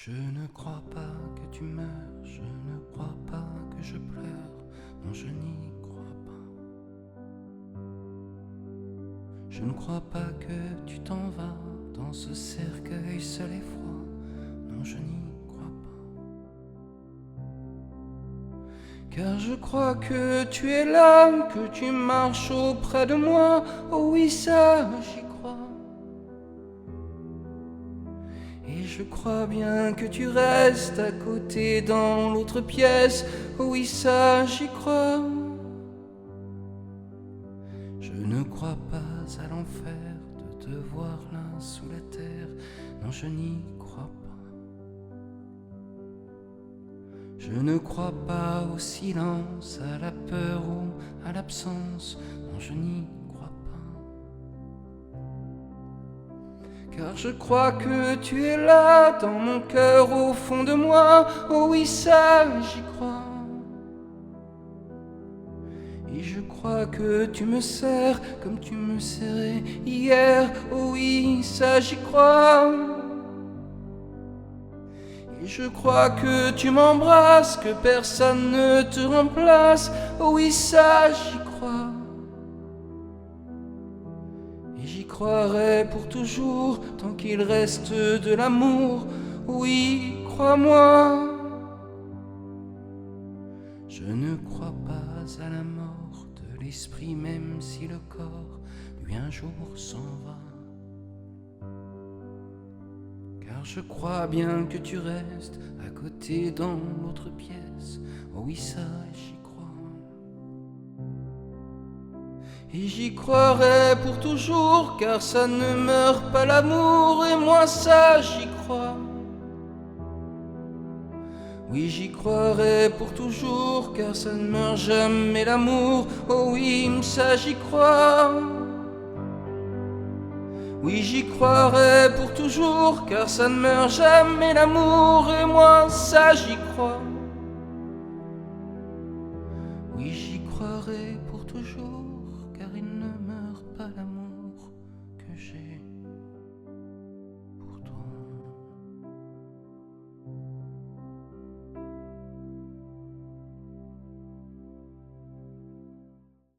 Je ne crois pas que tu meurs, je ne crois pas que je pleure, non je n'y crois pas. Je ne crois pas que tu t'en vas dans ce cercueil seul et froid, non je n'y crois pas. Car je crois que tu es là, que tu marches auprès de moi, oh oui ça j'y crois. Et je crois bien que tu restes à côté dans l'autre pièce, oh oui ça j'y crois. Je ne crois pas à l'enfer de te voir là sous la terre, non je n'y crois pas. Je ne crois pas au silence, à la peur ou à l'absence, non je n'y crois pas. Car je crois que tu es là dans mon cœur au fond de moi, oh oui ça j'y crois. Et je crois que tu me serres comme tu me serrais hier, oh oui ça j'y crois. Et je crois que tu m'embrasses, que personne ne te remplace, oh oui ça j'y crois. Et j'y croirai pour toujours, tant qu'il reste de l'amour, oui crois-moi. Je ne crois pas à la mort de l'esprit, même si le corps lui un jour s'en va. Car je crois bien que tu restes à côté dans l'autre pièce, oh oui ça j'y crois. Et j'y croirai pour toujours, car ça ne meurt pas l'amour, et moi ça j'y crois. Oui j'y croirai pour toujours, car ça ne meurt jamais l'amour, oh oui ça j'y crois. Oui j'y croirai pour toujours, car ça ne meurt jamais l'amour, et moi ça j'y crois. Oui j'y croirai pour toujours.